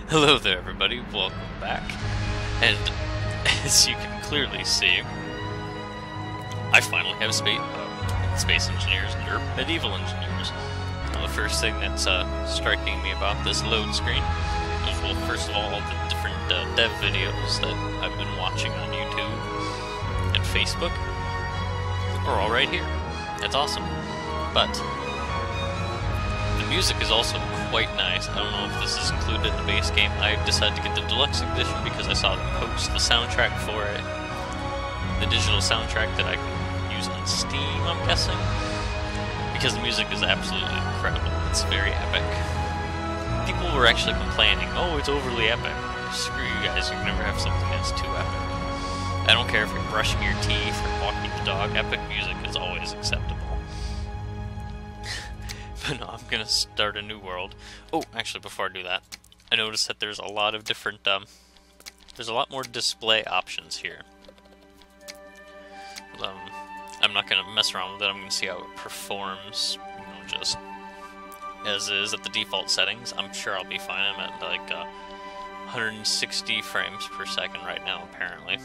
Hello there, everybody. Welcome back. And as you can clearly see, I finally have space engineers or medieval engineers. Now, the first thing that's striking me about this load screen is, well, first of all the different dev videos that I've been watching on YouTube and Facebook are all right here. That's awesome. But the music is also quite nice. I don't know if this is included in the base game. I decided to get the deluxe edition because I saw them post the soundtrack for it. The digital soundtrack that I can use on Steam, I'm guessing. Because the music is absolutely incredible. It's very epic. People were actually complaining, oh, it's overly epic. Screw you guys, you can never have something that's too epic. I don't care if you're brushing your teeth or walking the dog, epic music is always acceptable. But no, I'm gonna start a new world. Oh, actually, before I do that, I noticed that there's a lot of different, there's a lot more display options here. I'm not gonna mess around with it, I'm gonna see how it performs, you know, just as is at the default settings. I'm sure I'll be fine. I'm at like 160 frames per second right now, apparently.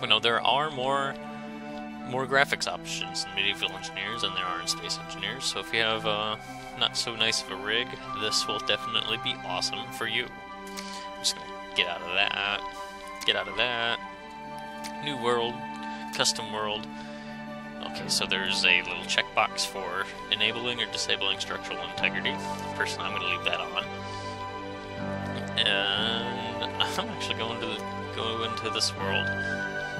But no, there are more graphics options in Medieval Engineers than there are in Space Engineers, so if you have not so nice of a rig, this will definitely be awesome for you. I'm just gonna get out of that, new world, custom world. Okay, so there's a little checkbox for enabling or disabling structural integrity. Personally, I'm gonna leave that on. And I'm actually going to go into this world.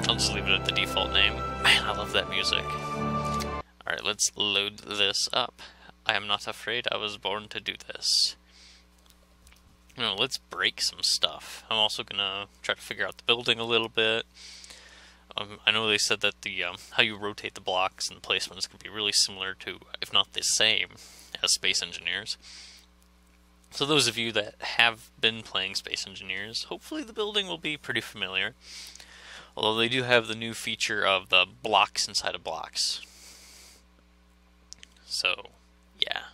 I'll just leave it at the default name. Man, I love that music. Alright, let's load this up. I am not afraid, I was born to do this. You know, let's break some stuff. I'm also gonna try to figure out the building a little bit. I know they said that the how you rotate the blocks and placements could be really similar to, if not the same, as Space Engineers. So those of you that have been playing Space Engineers, hopefully the building will be pretty familiar. Although they do have the new feature of the blocks inside of blocks. So, yeah.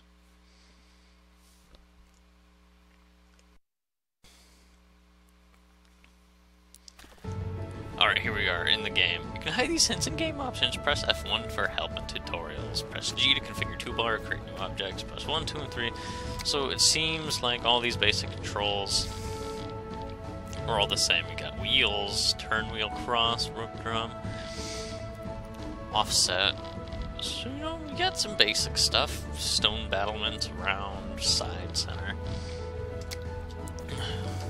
Alright, here we are in the game. You can hide these hints in game options. Press F1 for help and tutorials. Press G to configure toolbar, create new objects. Press 1, 2, and 3. So it seems like all these basic controls are all the same. You got wheels, turn wheel, cross, rope drum, offset. So, you know, you got some basic stuff. Stone battlement, round, side, center.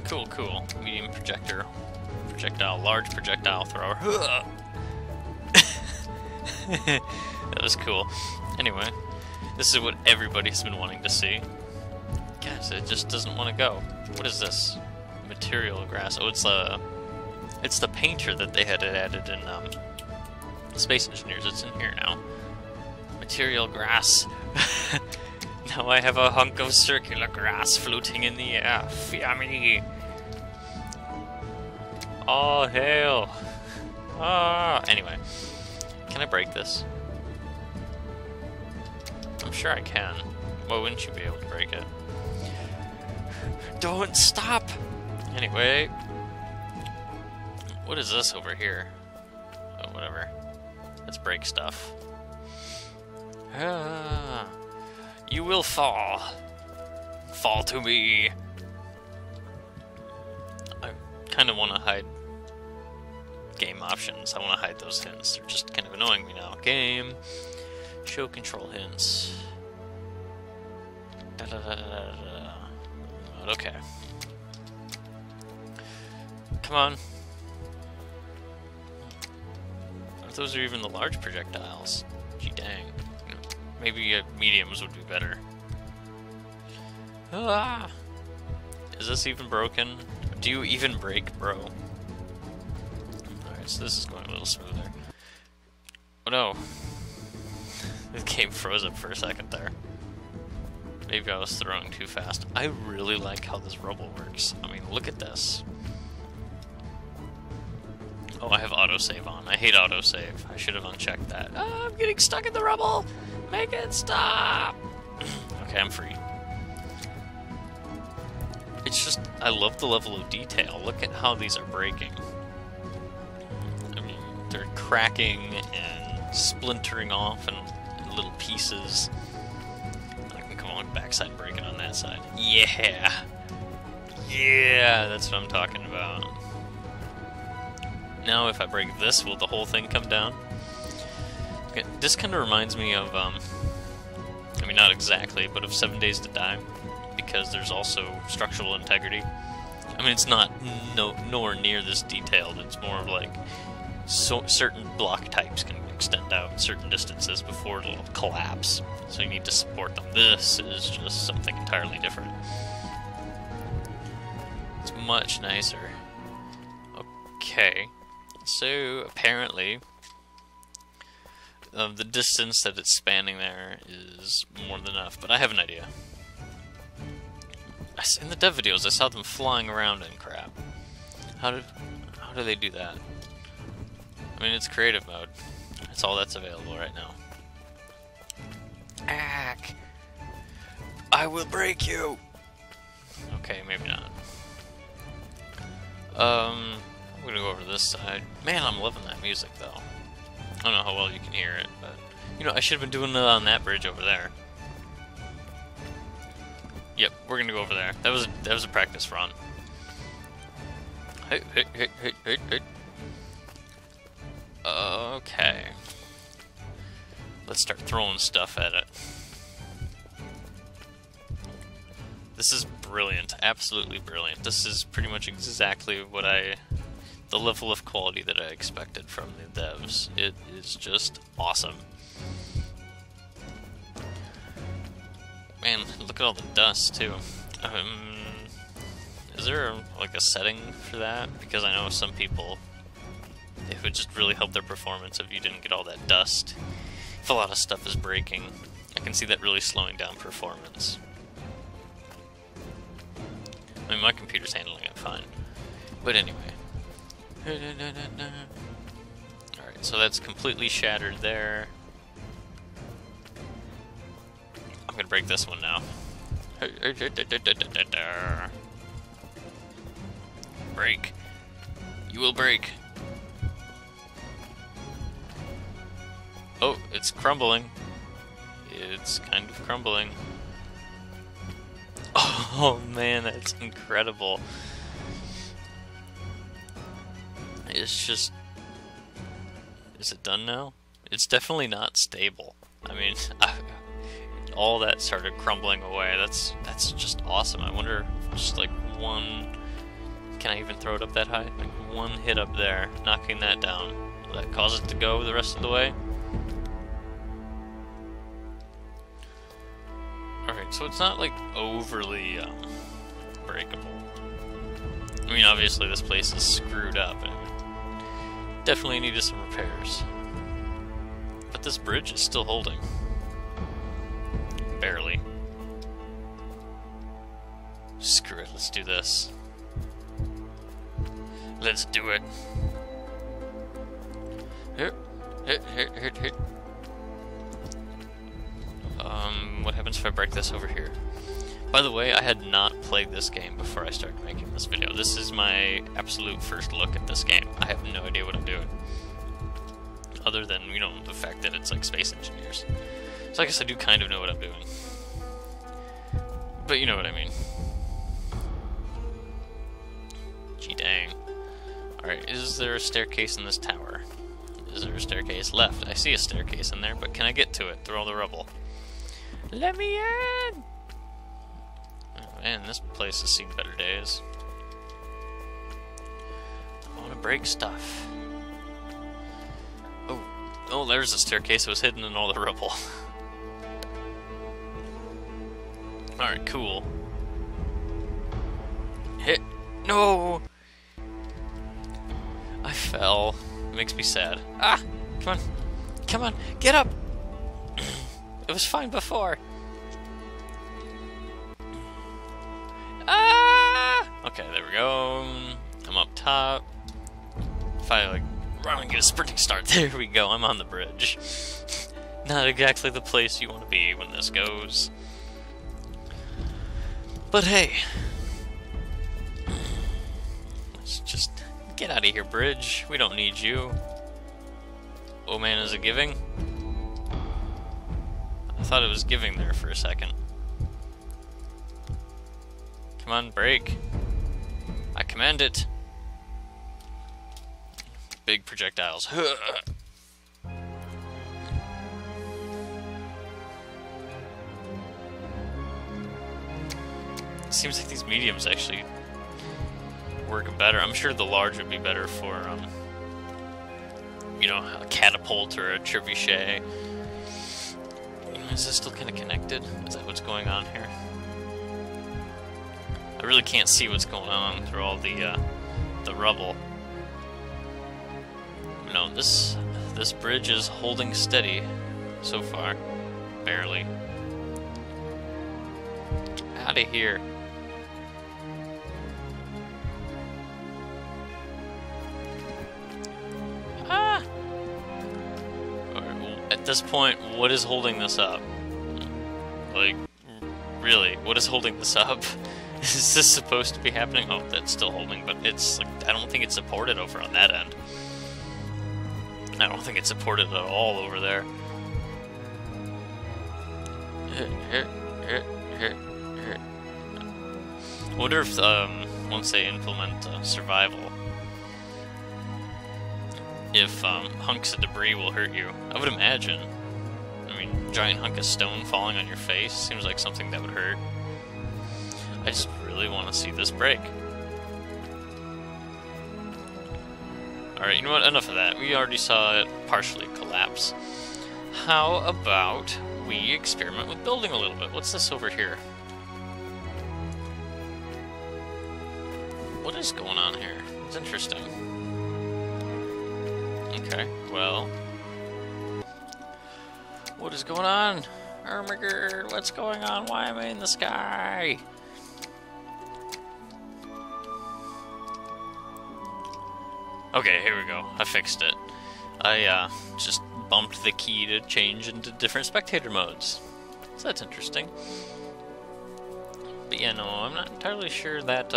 Cool, cool. Medium projector. Projectile, large projectile thrower. That was cool. Anyway, this is what everybody's been wanting to see. Guys, it just doesn't want to go. What is this? Material grass. Oh, it's the painter that they had added in Space Engineers. It's in here now. Material grass. Now I have a hunk of circular grass floating in the air. Fear me. Oh, hail. Ah. Anyway, can I break this? I'm sure I can. Why wouldn't you be able to break it? Don't stop! Anyway, what is this over here? Oh, whatever. Let's break stuff. Ah, you will fall. Fall to me. I kind of want to hide game options. I want to hide those hints. They're just kind of annoying me now. Game. Show control hints. Da, da, da, da, da, da. Okay. Come on. What if those are even the large projectiles? Gee dang. Maybe mediums would be better. Ah! Is this even broken? Do you even break, bro? Alright, so this is going a little smoother. Oh no. The game froze up for a second there. Maybe I was throwing too fast. I really like how this rubble works. I mean, look at this. Oh, I have autosave on. I hate autosave. I should have unchecked that. Oh, I'm getting stuck in the rubble! Make it stop! Okay, I'm free. it's just, I love the level of detail. Look at how these are breaking. I mean, they're cracking and splintering off in little pieces. I can come on backside and break it on that side. Yeah! Yeah, that's what I'm talking about. Now if I break this, will the whole thing come down? Okay, this kind of reminds me of, I mean not exactly, but of 7 Days to Die, because there's also structural integrity. I mean it's not nowhere near this detailed, it's more of like, certain block types can extend out certain distances before it'll collapse, so you need to support them. This is just something entirely different. It's much nicer. Okay, so apparently the distance that it's spanning there is more than enough, but I have an idea. In the dev videos I saw them flying around and crap. How do they do that? I mean, it's creative mode. That's all that's available right now. Ack! I will break you! Okay, maybe not. I'm gonna go over to this side. Man, I'm loving that music, though. I don't know how well you can hear it, but... You know, I should have been doing it on that bridge over there. Yep, we're gonna go over there. That was a practice run. Hey. Okay. Let's start throwing stuff at it. This is brilliant. Absolutely brilliant. This is pretty much exactly what the level of quality that I expected from the devs. It is just awesome. Man, look at all the dust, too. Is there, like, a setting for that? Because I know some people, it would just really help their performance if you didn't get all that dust. If a lot of stuff is breaking, I can see that really slowing down performance. I mean, my computer's handling it fine. But anyway. Alright, so that's completely shattered there. I'm gonna break this one now. Break. You will break. Oh, it's crumbling. It's kind of crumbling. Oh man, that's incredible. It's just... Is it done now? It's definitely not stable. I mean, all that started crumbling away. That's just awesome. I wonder, just like one... Can I even throw it up that high? Like one hit up there, knocking that down. Will that cause it to go the rest of the way? Alright, so it's not like overly breakable. I mean, obviously this place is screwed up and definitely needed some repairs. But this bridge is still holding. Barely. Screw it, let's do this. Let's do it. Hit. What happens if I break this over here? By the way, I had not played this game before I started making this video. This is my absolute first look at this game. I have no idea what I'm doing. Other than, you know, the fact that it's like Space Engineers. So I guess I do kind of know what I'm doing. But you know what I mean. Gee dang. Alright, is there a staircase in this tower? Is there a staircase left? I see a staircase in there, but can I get to it through all the rubble? Let me in! Oh man, this place has seen better days. I want to break stuff. Oh, there's a staircase that was hidden in all the rubble. Alright, cool. Hit! No! I fell. It makes me sad. Ah! Come on! Come on! Get up! It was fine before! Ah! Okay, there we go. I'm up top. If I, like, run and get a sprinting start, there we go, I'm on the bridge. Not exactly the place you want to be when this goes. But hey, Get out of here, bridge. We don't need you. Oh man, is it giving? I thought it was giving there for a second. Come on, break. I command it. Big projectiles. It seems like these mediums actually work better. I'm sure the large would be better for, you know, a catapult or a trebuchet. Is this still kind of connected? Is that what's going on here? I really can't see what's going on through all the rubble. No, this bridge is holding steady so far. Barely. Out of here. Ah! At this point, what is holding this up? Like, really, what is holding this up? Is this supposed to be happening? Oh, that's still holding, but it's like, I don't think it's supported over on that end. I don't think it's supported at all over there. I wonder if, once they implement survival, if hunks of debris will hurt you. I would imagine. I mean, giant hunk of stone falling on your face seems like something that would hurt. I just really want to see this break. Alright, you know what? Enough of that. We already saw it partially collapse. How about we experiment with building a little bit? What's this over here? What is going on here? It's interesting. Okay, well... what is going on? Oh my god, what's going on? Why am I in the sky? Okay, here we go. I fixed it. I just bumped the key to change into different spectator modes. So that's interesting. But yeah, no, I'm not entirely sure that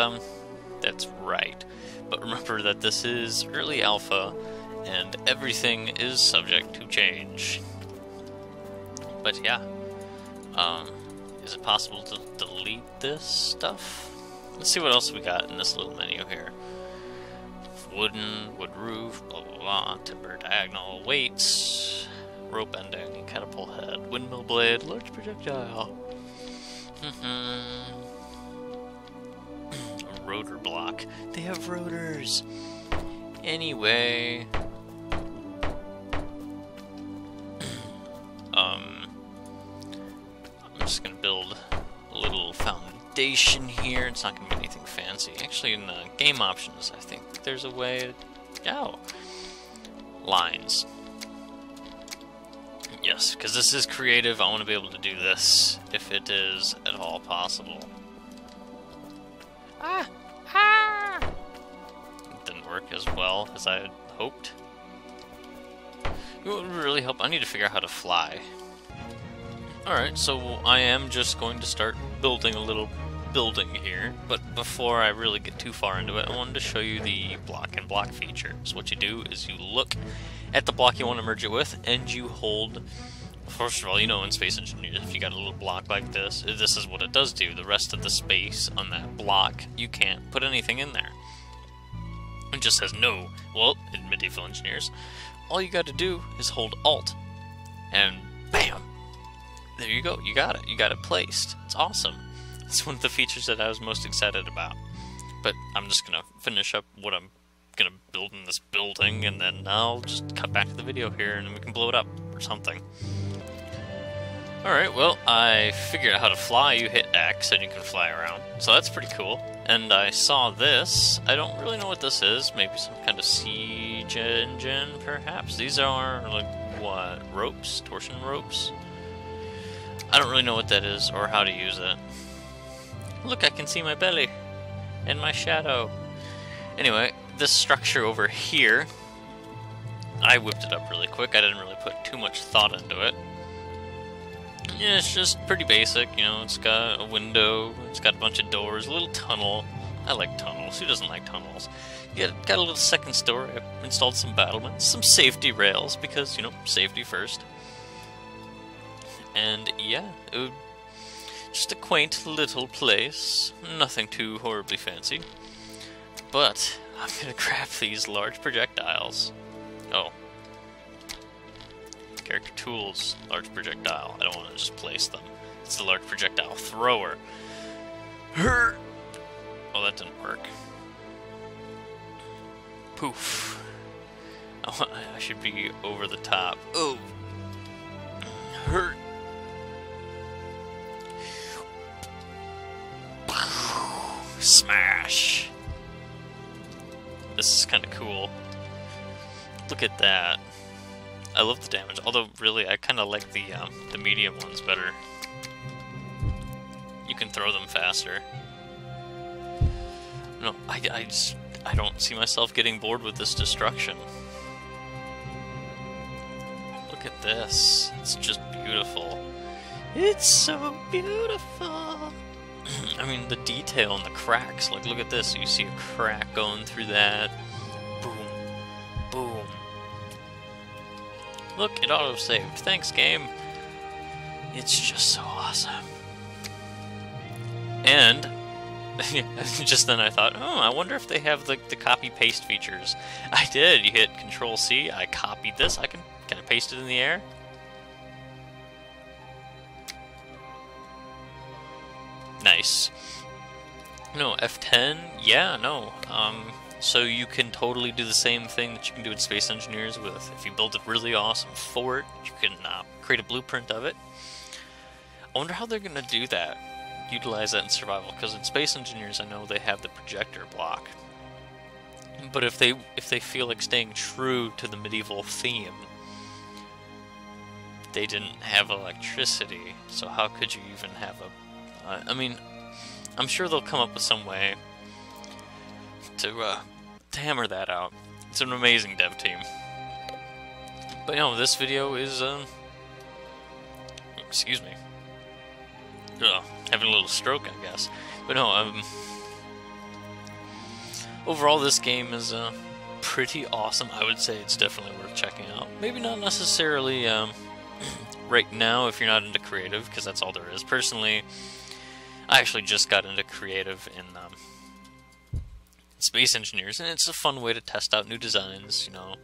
that's right. But remember that this is early alpha, and everything is subject to change. But yeah, is it possible to delete this stuff? Let's see what else we got in this little menu here. Wooden, wood roof, blah blah blah, timber diagonal, weights, rope ending, catapult head, windmill blade, large projectile. A rotor block. They have rotors. Anyway. I'm just gonna build a little foundation here. It's not gonna be anything fancy. Actually, in the game options, I think there's a way to... oh. Lines. Yes, because this is creative. I want to be able to do this, if it is at all possible. Ah! Ah! It didn't work as well as I had hoped. It would really help. I need to figure out how to fly. Alright, so I am just going to start building a little building here, but before I really get too far into it, I wanted to show you the block and block feature. So what you do is you look at the block you want to merge it with, and you hold... First of all, you know in Space Engineers, if you got a little block like this is what it does do. The rest of the space on that block, you can't put anything in there. It just says no. Well, in Medieval Engineers, all you got to do is hold Alt, and bam! There you go, you got it. You got it placed. It's awesome. It's one of the features that I was most excited about. But I'm just going to finish up what I'm going to build in this building, and then I'll just cut back to the video here, and we can blow it up or something. Alright, well, I figured out how to fly. You hit X, and you can fly around. So that's pretty cool. And I saw this. I don't really know what this is. Maybe some kind of siege engine, perhaps? These are, like, what? Ropes? Torsion ropes? I don't really know what that is, or how to use it. Look, I can see my belly and my shadow. Anyway, this structure over here, I whipped it up really quick. I didn't really put too much thought into it. Yeah, it's just pretty basic, you know. It's got a window, it's got a bunch of doors, a little tunnel, I like tunnels. Who doesn't like tunnels? Got a little second story. I installed some battlements, some safety rails, because, you know, safety first. And yeah, just a quaint little place. Nothing too horribly fancy. But I'm gonna grab these large projectiles. Oh. Character tools, large projectile. I don't want to just place them. It's the large projectile thrower. Oh, that didn't work. Poof. Oh, I should be over the top. Oh. Hurt. Smash. This is kind of cool. Look at that. I love the damage, although really I kind of like the medium ones better. You can throw them faster. No, I don't see myself getting bored with this destruction. Look at this. It's just beautiful. It's so beautiful. I mean, the detail in the cracks. Like, look at this. You see a crack going through that. Boom. Boom. Look, it auto-saved. Thanks, game. It's just so awesome. And just then I thought, oh, I wonder if they have the copy-paste features. I did. You hit Control-C. I copied this. Can I paste it in the air? Nice. No, F10? Yeah, no. So you can totally do the same thing that you can do in Space Engineers with, if you build a really awesome fort, you can create a blueprint of it. I wonder how they're going to do that, utilize that in survival, because in Space Engineers I know they have the projector block. But if they feel like staying true to the medieval theme, they didn't have electricity, so how could you even have a... I mean, I'm sure they'll come up with some way to hammer that out. It's an amazing dev team. But you know, this video is excuse me, having a little stroke, I guess. But no, overall this game is pretty awesome. I would say it's definitely worth checking out. Maybe not necessarily right now if you're not into creative, because that's all there is. Personally, I actually just got into creative in Space Engineers, and it's a fun way to test out new designs, you know,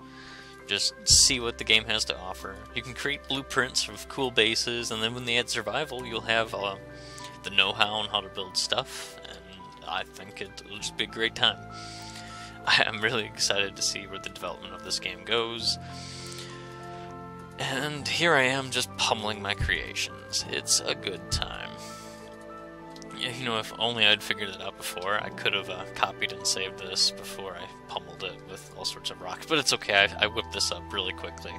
just see what the game has to offer. You can create blueprints of cool bases, and then when they add survival, you'll have the know-how on how to build stuff, and I think it'll just be a great time. I'm really excited to see where the development of this game goes. And here I am just pummeling my creations. It's a good time. You know, if only I'd figured it out before, I could have copied and saved this before I pummeled it with all sorts of rocks. But it's okay, I whipped this up really quickly.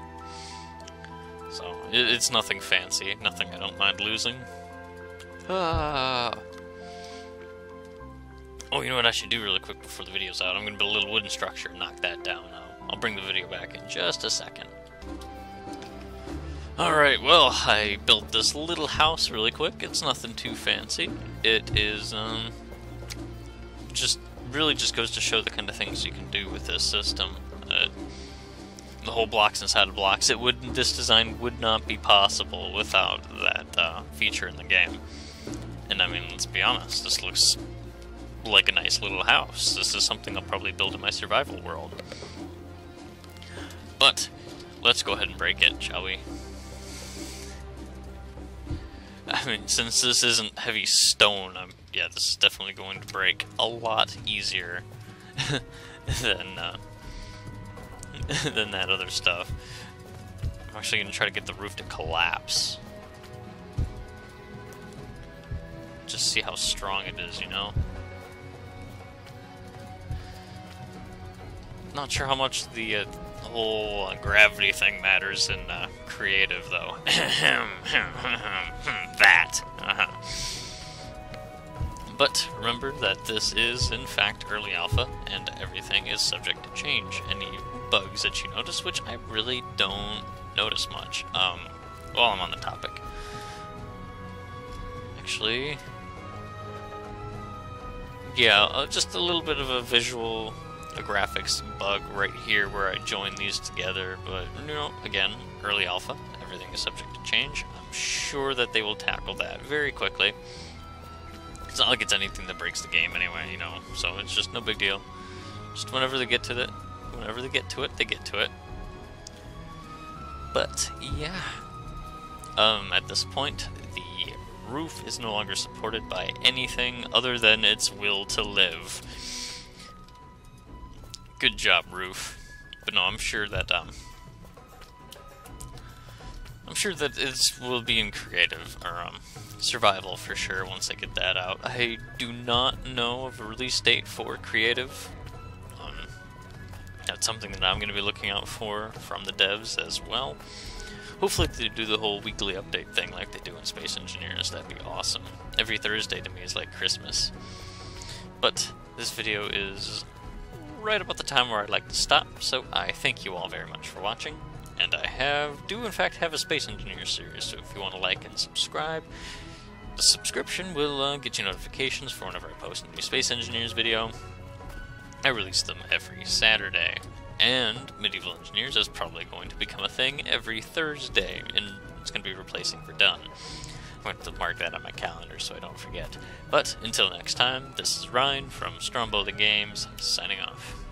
So, it's nothing fancy, nothing I don't mind losing. Ah. Oh, you know what I should do really quick before the video's out? I'm going to build a little wooden structure and knock that down. I'll bring the video back in just a second. Alright, well, I built this little house really quick. It's nothing too fancy. It is, just goes to show the kind of things you can do with this system. The whole blocks inside of blocks. This design would not be possible without that feature in the game. And I mean, let's be honest, this looks like a nice little house. This is something I'll probably build in my survival world. But, let's go ahead and break it, shall we? I mean, since this isn't heavy stone, yeah, this is definitely going to break a lot easier than that other stuff. I'm actually going to try to get the roof to collapse. Just see how strong it is, you know? Not sure how much the whole gravity thing matters in creative, though. That. But remember that this is, in fact, early alpha, and everything is subject to change. Any bugs that you notice, which I really don't notice much, while I'm on the topic. Actually, yeah, just a little bit of a graphics bug right here where I join these together, but, you know, again, early alpha, everything is subject to change. I'm sure that they will tackle that very quickly. It's not like it's anything that breaks the game anyway, you know, so it's just no big deal. Just whenever they get to it, they get to it. But, yeah. At this point, the roof is no longer supported by anything other than its will to live. Good job, roof. But no, I'm sure that it will be in creative, or survival for sure once I get that out. I do not know of a release date for creative. That's something that I'm going to be looking out for from the devs as well. Hopefully they do the whole weekly update thing like they do in Space Engineers. That'd be awesome. Every Thursday to me is like Christmas. But this video is right about the time where I'd like to stop, so I thank you all very much for watching. And I do in fact have a Space Engineers series, so if you want to like and subscribe, the subscription will get you notifications for whenever I post a new Space Engineers video. I release them every Saturday, and Medieval Engineers is probably going to become a thing every Thursday, and it's going to be replacing Verdun. I'm going to mark that on my calendar so I don't forget. But until next time, this is Ryan from Stromboli Games, signing off.